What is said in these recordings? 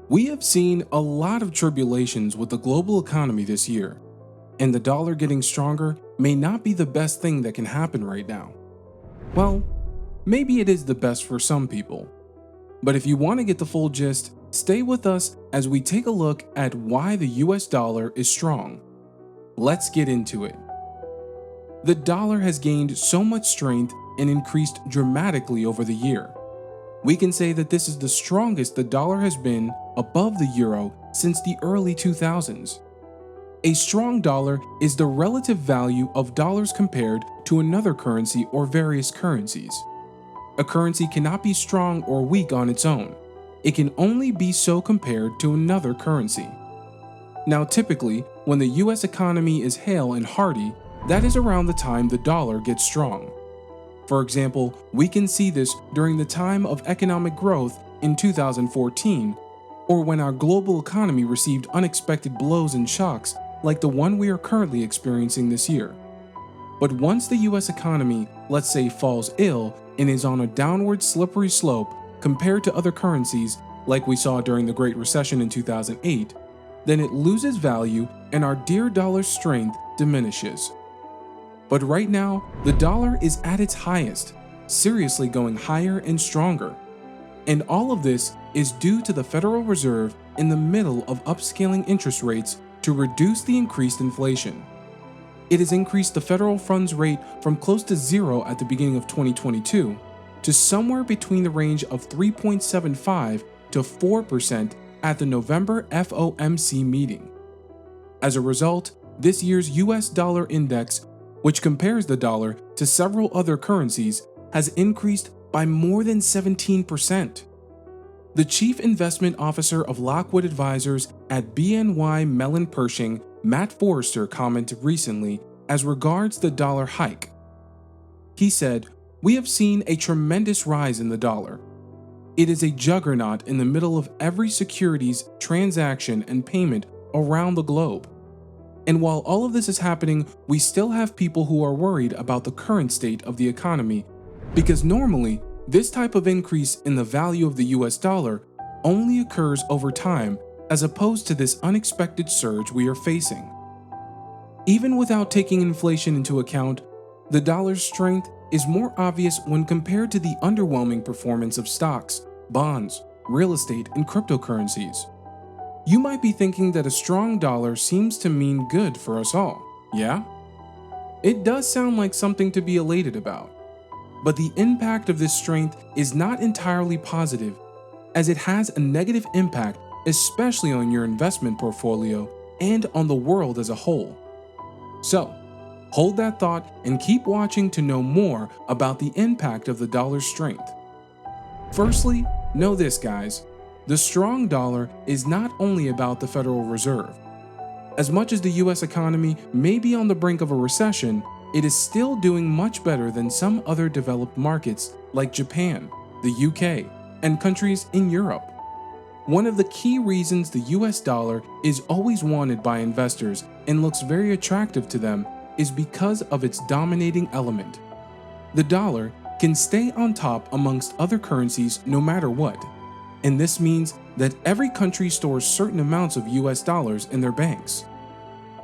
We have seen a lot of tribulations with the global economy this year, and the dollar getting stronger may not be the best thing that can happen right now. Well, maybe it is the best for some people. But if you want to get the full gist, stay with us as we take a look at why the US dollar is strong. Let's get into it. The dollar has gained so much strength and increased dramatically over the year. We can say that this is the strongest the dollar has been above the euro since the early 2000s. A strong dollar is the relative value of dollars compared to another currency or various currencies. A currency cannot be strong or weak on its own. It can only be so compared to another currency. Now, typically, when the US economy is hale and hearty, that is around the time the dollar gets strong. For example, we can see this during the time of economic growth in 2014, or when our global economy received unexpected blows and shocks like the one we are currently experiencing this year. But once the US economy, let's say, falls ill and is on a downward slippery slope compared to other currencies like we saw during the Great Recession in 2008, then it loses value and our dear dollar's strength diminishes. But right now, the dollar is at its highest, seriously going higher and stronger. And all of this is due to the Federal Reserve in the middle of upscaling interest rates to reduce the increased inflation. It has increased the federal funds rate from close to zero at the beginning of 2022 to somewhere between the range of 3.75 to 4% at the November FOMC meeting. As a result, this year's US dollar index, which compares the dollar to several other currencies, has increased by more than 17%. The chief investment officer of Lockwood Advisors at BNY Mellon Pershing, Matt Forrester, commented recently as regards the dollar hike. He said, "We have seen a tremendous rise in the dollar. It is a juggernaut in the middle of every securities transaction and payment around the globe. And while all of this is happening, we still have people who are worried about the current state of the economy, because normally, this type of increase in the value of the US dollar only occurs over time as opposed to this unexpected surge we are facing. Even without taking inflation into account, the dollar's strength is more obvious when compared to the underwhelming performance of stocks, bonds, real estate, and cryptocurrencies. You might be thinking that a strong dollar seems to mean good for us all, yeah? It does sound like something to be elated about. But the impact of this strength is not entirely positive, as it has a negative impact, especially on your investment portfolio and on the world as a whole. So, hold that thought and keep watching to know more about the impact of the dollar's strength. Firstly, know this, guys. The strong dollar is not only about the Federal Reserve. As much as the US economy may be on the brink of a recession, it is still doing much better than some other developed markets like Japan, the UK, and countries in Europe. One of the key reasons the US dollar is always wanted by investors and looks very attractive to them is because of its dominating element. The dollar can stay on top amongst other currencies no matter what. And this means that every country stores certain amounts of US dollars in their banks.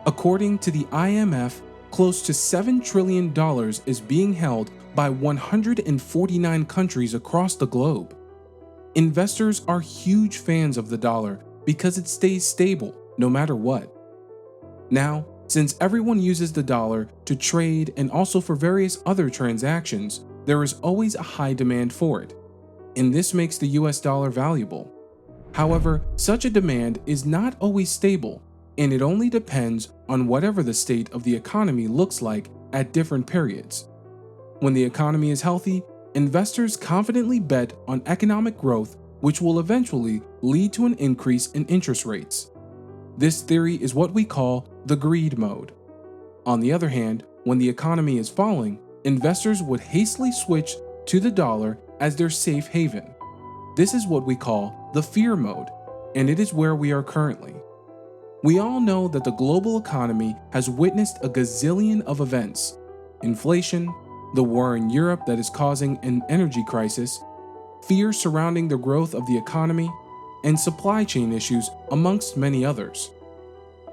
According to the IMF, close to $7 trillion is being held by 149 countries across the globe. Investors are huge fans of the dollar because it stays stable no matter what. Now, since everyone uses the dollar to trade and also for various other transactions, there is always a high demand for it. And this makes the US dollar valuable. However, such a demand is not always stable, and it only depends on whatever the state of the economy looks like at different periods. When the economy is healthy, investors confidently bet on economic growth, which will eventually lead to an increase in interest rates. This theory is what we call the greed mode. On the other hand, when the economy is falling, investors would hastily switch to the dollar as their safe haven. This is what we call the fear mode, and it is where we are currently. We all know that the global economy has witnessed a gazillion of events: inflation, the war in Europe that is causing an energy crisis, fear surrounding the growth of the economy, and supply chain issues, amongst many others.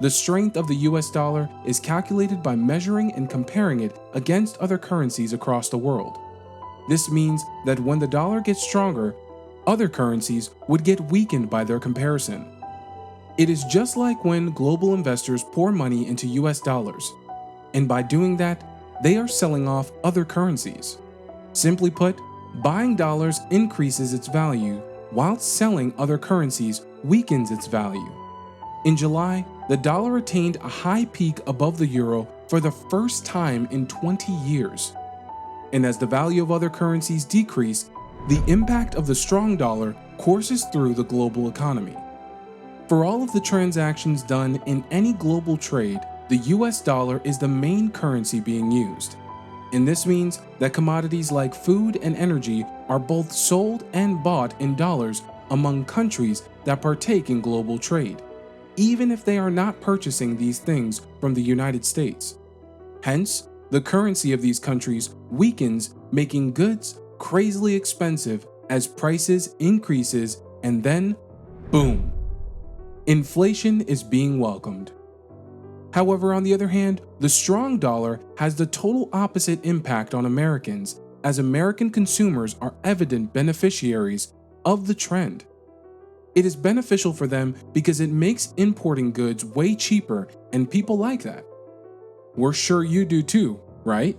The strength of the US dollar is calculated by measuring and comparing it against other currencies across the world. This means that when the dollar gets stronger, other currencies would get weakened by their comparison. It is just like when global investors pour money into US dollars, and by doing that, they are selling off other currencies. Simply put, buying dollars increases its value, while selling other currencies weakens its value. In July, the dollar attained a high peak above the euro for the first time in 20 years. And as the value of other currencies decrease, the impact of the strong dollar courses through the global economy. For all of the transactions done in any global trade, the US dollar is the main currency being used. And this means that commodities like food and energy are both sold and bought in dollars among countries that partake in global trade, even if they are not purchasing these things from the United States. Hence, the currency of these countries weakens, making goods crazily expensive as prices increases, and then, boom, inflation is being welcomed. However, on the other hand, the strong dollar has the total opposite impact on Americans, as American consumers are evident beneficiaries of the trend. It is beneficial for them because it makes importing goods way cheaper, and people like that. We're sure you do too, right?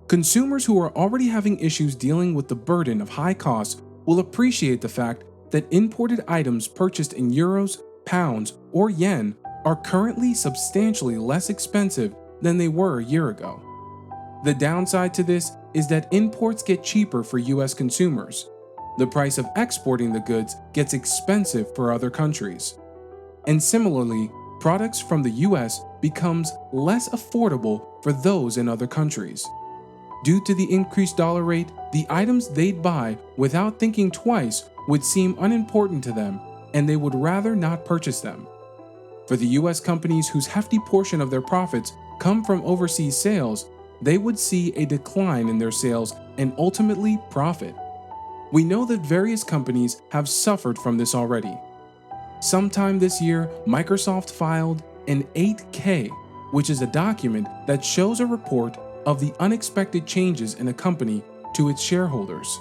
Consumers who are already having issues dealing with the burden of high costs will appreciate the fact that imported items purchased in euros, pounds, or yen are currently substantially less expensive than they were a year ago. The downside to this is that imports get cheaper for US consumers. The price of exporting the goods gets expensive for other countries. And similarly, products from the US becomes less affordable for those in other countries. Due to the increased dollar rate, the items they'd buy without thinking twice would seem unimportant to them, and they would rather not purchase them. For the US companies whose hefty portion of their profits come from overseas sales, they would see a decline in their sales and ultimately profit. We know that various companies have suffered from this already. Sometime this year, Microsoft filed an 8K, which is a document that shows a report of the unexpected changes in a company to its shareholders.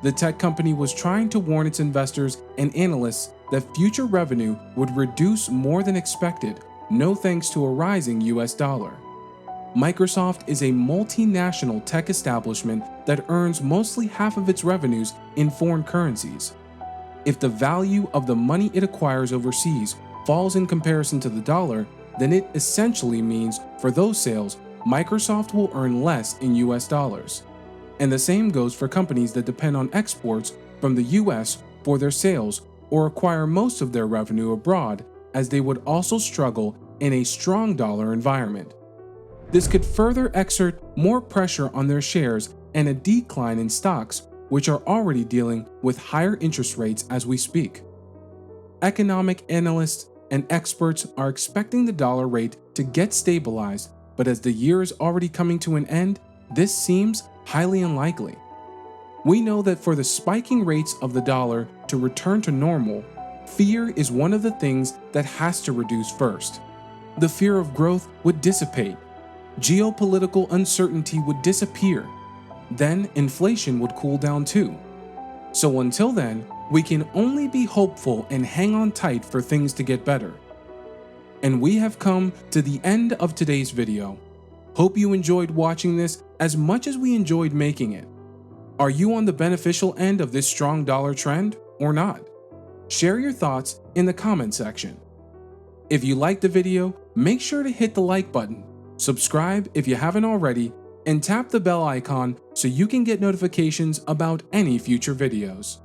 The tech company was trying to warn its investors and analysts that future revenue would reduce more than expected, no thanks to a rising US dollar. Microsoft is a multinational tech establishment that earns mostly half of its revenues in foreign currencies. If the value of the money it acquires overseas falls in comparison to the dollar, then it essentially means for those sales, Microsoft will earn less in US dollars. And the same goes for companies that depend on exports from the US for their sales or acquire most of their revenue abroad, as they would also struggle in a strong dollar environment. This could further exert more pressure on their shares and a decline in stocks, which are already dealing with higher interest rates as we speak. Economic analysts and experts are expecting the dollar rate to get stabilized, but as the year is already coming to an end, this seems highly unlikely. We know that for the spiking rates of the dollar to return to normal, fear is one of the things that has to reduce first. The fear of growth would dissipate. Geopolitical uncertainty would disappear. Then inflation would cool down too. So until then, we can only be hopeful and hang on tight for things to get better. And we have come to the end of today's video. Hope you enjoyed watching this as much as we enjoyed making it. Are you on the beneficial end of this strong dollar trend or not? Share your thoughts in the comment section. If you liked the video, make sure to hit the like button, subscribe if you haven't already, and tap the bell icon so you can get notifications about any future videos.